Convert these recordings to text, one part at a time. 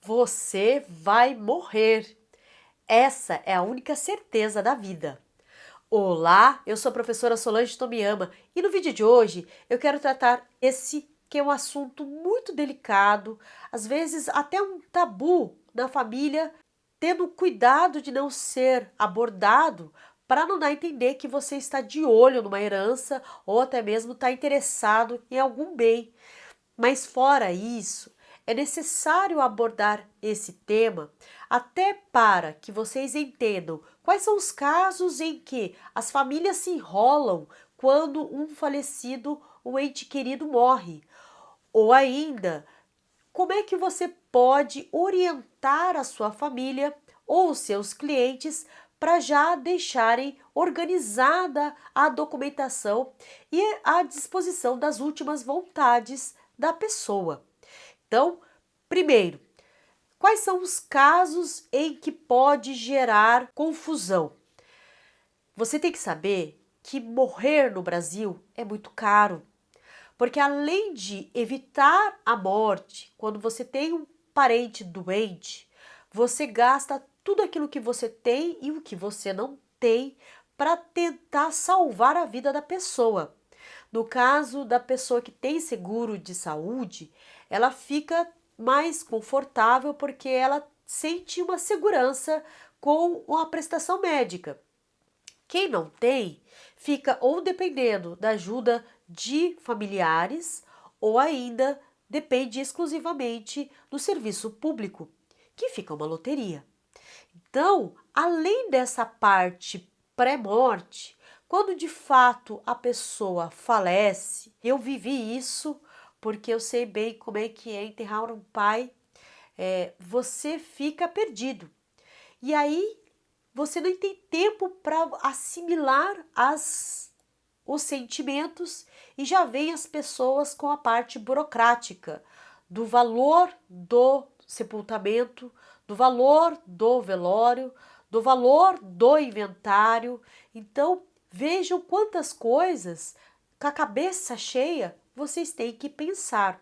Você vai morrer. Essa é a única certeza da vida. Olá, eu sou a professora Solange Tomiyama e no vídeo de hoje eu quero tratar esse que é um assunto muito delicado, às vezes até um tabu na família, tendo cuidado de não ser abordado para não dar a entender que você está de olho numa herança ou até mesmo está interessado em algum bem. Mas fora isso, é necessário abordar esse tema até para que vocês entendam quais são os casos em que as famílias se enrolam quando um falecido, um ente querido morre. Ou ainda, como é que você pode orientar a sua família ou os seus clientes para já deixarem organizada a documentação e à disposição das últimas vontades da pessoa. Então, primeiro, quais são os casos em que pode gerar confusão? Você tem que saber que morrer no Brasil é muito caro, porque além de evitar a morte, quando você tem um parente doente, você gasta tudo aquilo que você tem e o que você não tem para tentar salvar a vida da pessoa. No caso da pessoa que tem seguro de saúde, ela fica mais confortável porque ela sente uma segurança com a prestação médica. Quem não tem, fica ou dependendo da ajuda de familiares ou ainda depende exclusivamente do serviço público, que fica uma loteria. Então, além dessa parte pré-morte, quando de fato a pessoa falece, eu vivi isso porque eu sei bem como é que é enterrar um pai, você fica perdido. E aí você nem tem tempo para assimilar os sentimentos e já vem as pessoas com a parte burocrática do valor do sepultamento, do valor do velório, do valor do inventário. Então, vejam quantas coisas, com a cabeça cheia, vocês têm que pensar.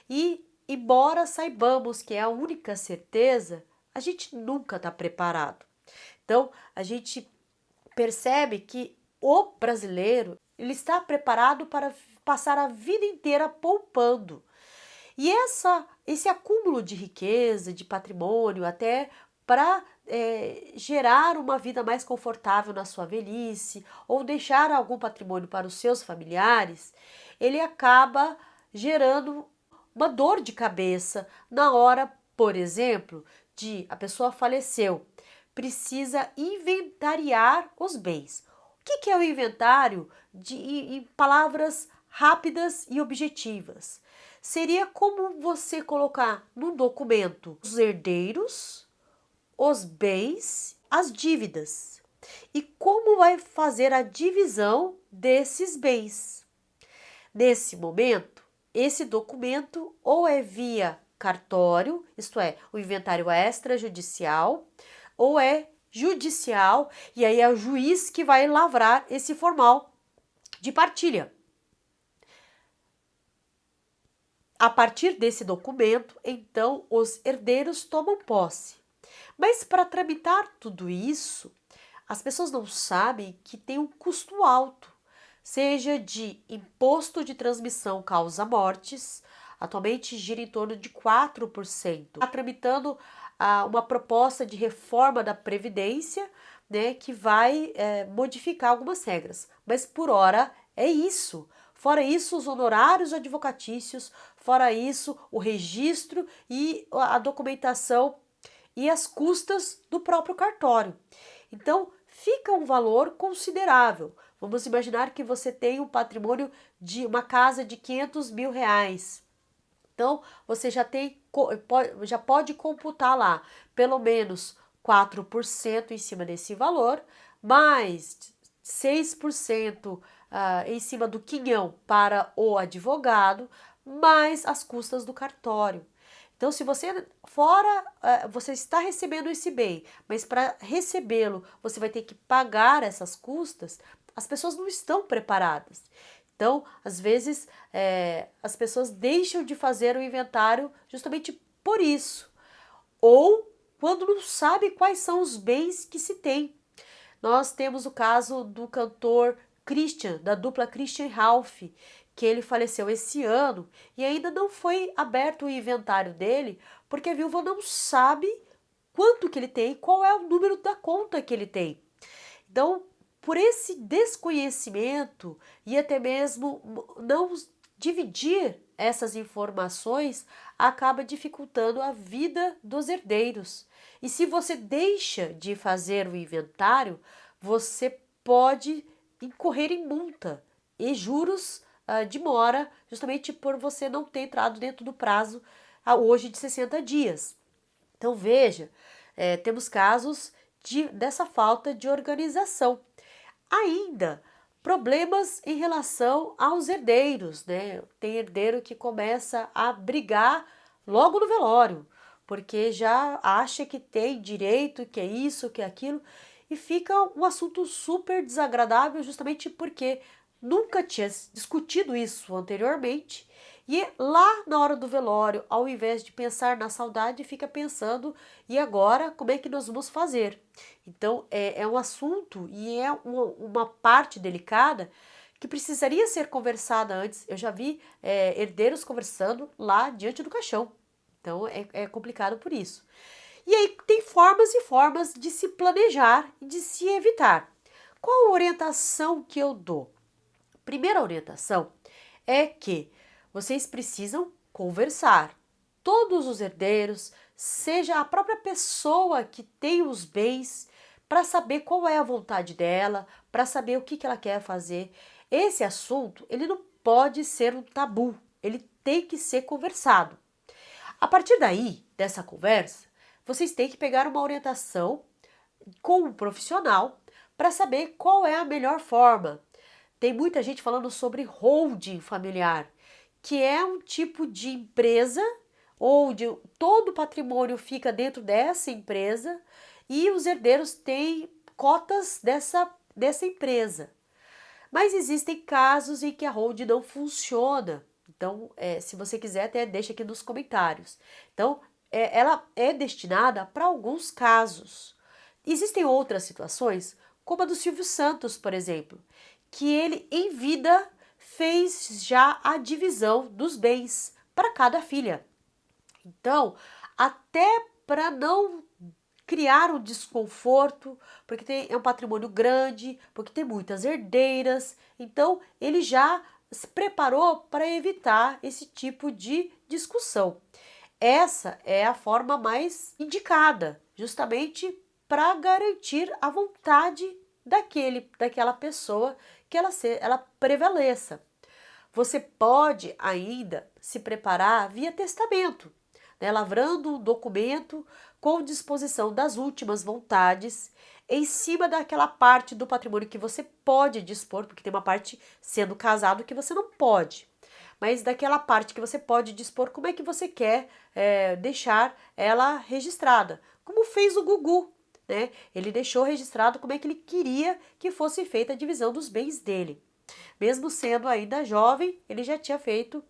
E, embora saibamos que é a única certeza, a gente nunca está preparado. Então, a gente percebe que o brasileiro ele está preparado para passar a vida inteira poupando. E esse acúmulo de riqueza, de patrimônio, até para gerar uma vida mais confortável na sua velhice ou deixar algum patrimônio para os seus familiares, ele acaba gerando uma dor de cabeça na hora, por exemplo, de a pessoa faleceu, precisa inventariar os bens. O que é o inventário em palavras rápidas e objetivas? Seria como você colocar no documento os herdeiros, os bens, as dívidas e como vai fazer a divisão desses bens. Nesse momento, esse documento ou é via cartório, isto é, o inventário extrajudicial, ou é judicial, e aí é o juiz que vai lavrar esse formal de partilha. A partir desse documento, então, os herdeiros tomam posse. Mas para tramitar tudo isso, as pessoas não sabem que tem um custo alto, seja de imposto de transmissão causa mortes, atualmente gira em torno de 4%. Está tramitando uma proposta de reforma da Previdência, né, que vai modificar algumas regras, mas por hora é isso. Fora isso, os honorários advocatícios, fora isso, o registro e a documentação e as custas do próprio cartório. Então, fica um valor considerável. Vamos imaginar que você tem um patrimônio de uma casa de 500 mil reais. Então, você já pode computar lá pelo menos 4% em cima desse valor, mais 6% em cima do quinhão para o advogado, mais as custas do cartório. Então, se você você está recebendo esse bem, mas para recebê-lo você vai ter que pagar essas custas, as pessoas não estão preparadas. Então, às vezes, as pessoas deixam de fazer o inventário justamente por isso. ou quando não sabe quais são os bens que se tem. Nós temos o caso do cantor Christian, da dupla Christian e Ralph, que ele faleceu esse ano e ainda não foi aberto o inventário dele, porque a viúva não sabe quanto que ele tem, qual é o número da conta que ele tem. Então, por esse desconhecimento e até mesmo não dividir essas informações, acaba dificultando a vida dos herdeiros. E se você deixa de fazer o inventário, você pode incorrer em multa e juros de mora, justamente por você não ter entrado dentro do prazo hoje de 60 dias. Então veja, temos casos dessa falta de organização. Ainda, problemas em relação aos herdeiros, né? Tem herdeiro que começa a brigar logo no velório, porque já acha que tem direito, que é isso, que é aquilo, e fica um assunto super desagradável justamente porque nunca tinha discutido isso anteriormente. E lá na hora do velório, ao invés de pensar na saudade, fica pensando, e agora como é que nós vamos fazer? Então é um assunto e é uma parte delicada que precisaria ser conversada antes. Eu já vi herdeiros conversando lá diante do caixão. Então é complicado por isso. E aí tem formas e formas de se planejar e de se evitar. Qual a orientação que eu dou? Primeira orientação é que vocês precisam conversar. Todos os herdeiros, seja a própria pessoa que tem os bens, para saber qual é a vontade dela, para saber o que ela quer fazer. Esse assunto, ele não pode ser um tabu, ele tem que ser conversado. A partir daí, dessa conversa, vocês têm que pegar uma orientação com um profissional para saber qual é a melhor forma. Tem muita gente falando sobre holding familiar, que é um tipo de empresa onde todo o patrimônio fica dentro dessa empresa e os herdeiros têm cotas dessa empresa. Mas existem casos em que a holding não funciona. Então, se você quiser, até deixa aqui nos comentários. Então, ela é destinada para alguns casos. Existem outras situações, como a do Silvio Santos, por exemplo, que ele, em vida, fez já a divisão dos bens para cada filha. Então, até para não criar um desconforto, porque é um patrimônio grande, porque tem muitas herdeiras, então ele já se preparou para evitar esse tipo de discussão. Essa é a forma mais indicada, justamente para garantir a vontade daquela pessoa, que ela prevaleça. Você pode ainda se preparar via testamento, né, lavrando um documento com disposição das últimas vontades em cima daquela parte do patrimônio que você pode dispor, porque tem uma parte sendo casado que você não pode. Mas daquela parte que você pode dispor, como é que você quer deixar ela registrada? Como fez o Gugu, né? Ele deixou registrado como é que ele queria que fosse feita a divisão dos bens dele. Mesmo sendo ainda jovem, ele já tinha feito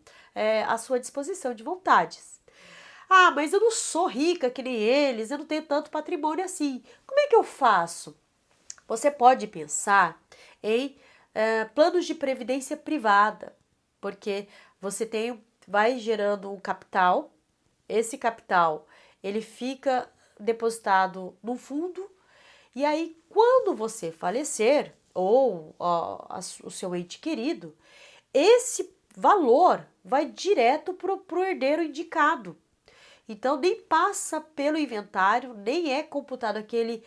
a sua disposição de vontades. Ah, mas eu não sou rica que nem eles, eu não tenho tanto patrimônio assim. Como é que eu faço? Você pode pensar em planos de previdência privada, porque você vai gerando um capital, esse capital ele fica depositado no fundo, e aí quando você falecer, ou o seu ente querido, esse valor vai direto para o herdeiro indicado. Então nem passa pelo inventário, nem é computado aquele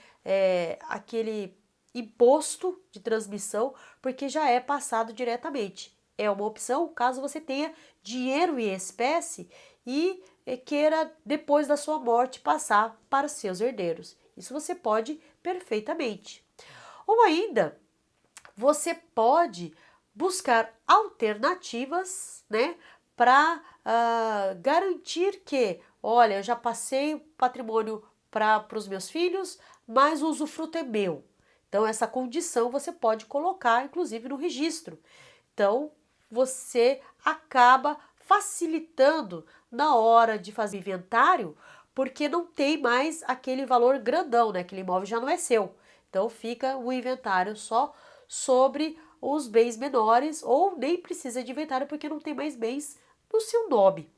imposto de transmissão, porque já é passado diretamente. É uma opção caso você tenha dinheiro em espécie e queira, depois da sua morte, passar para os seus herdeiros. Isso você pode perfeitamente. Ou ainda, você pode buscar alternativas, né, para garantir que, olha, eu já passei o patrimônio para os meus filhos, mas o usufruto é meu. Então, essa condição você pode colocar, inclusive, no registro. Então, você acaba facilitando na hora de fazer inventário, porque não tem mais aquele valor grandão, né? Aquele imóvel já não é seu. Então fica o inventário só sobre os bens menores, ou nem precisa de inventário porque não tem mais bens no seu nome.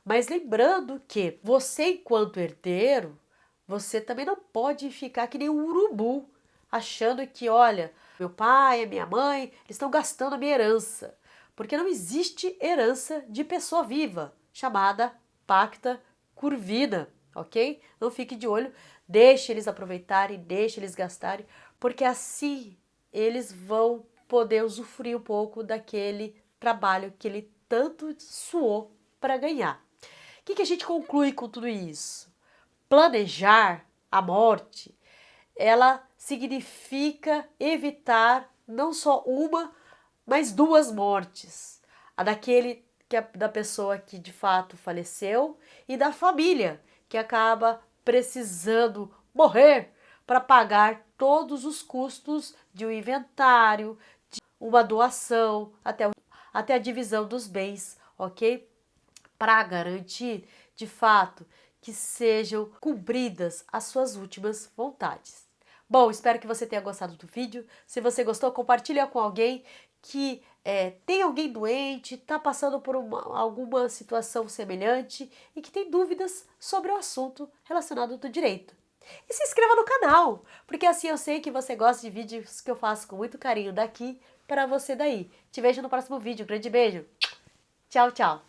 Mas lembrando que você, enquanto herdeiro, você também não pode ficar que nem um urubu, achando que, olha, meu pai, a minha mãe, eles estão gastando a minha herança. Porque não existe herança de pessoa viva, chamada pacta curvina, ok? Não fique de olho, deixe eles aproveitarem, deixe eles gastarem, porque assim eles vão poder usufruir um pouco daquele trabalho que ele tanto suou para ganhar. O que a gente conclui com tudo isso? Planejar a morte, ela significa evitar não só uma, mas duas mortes. A daquele da pessoa que de fato faleceu e da família que acaba precisando morrer para pagar todos os custos de um inventário, de uma doação, até a divisão dos bens, ok? Para garantir, de fato, que sejam cumpridas as suas últimas vontades. Bom, espero que você tenha gostado do vídeo. Se você gostou, compartilha com alguém que tem alguém doente, está passando por alguma situação semelhante e que tem dúvidas sobre o assunto relacionado do direito. E se inscreva no canal, porque assim eu sei que você gosta de vídeos que eu faço com muito carinho daqui para você daí. Te vejo no próximo vídeo. Grande beijo. Tchau, tchau.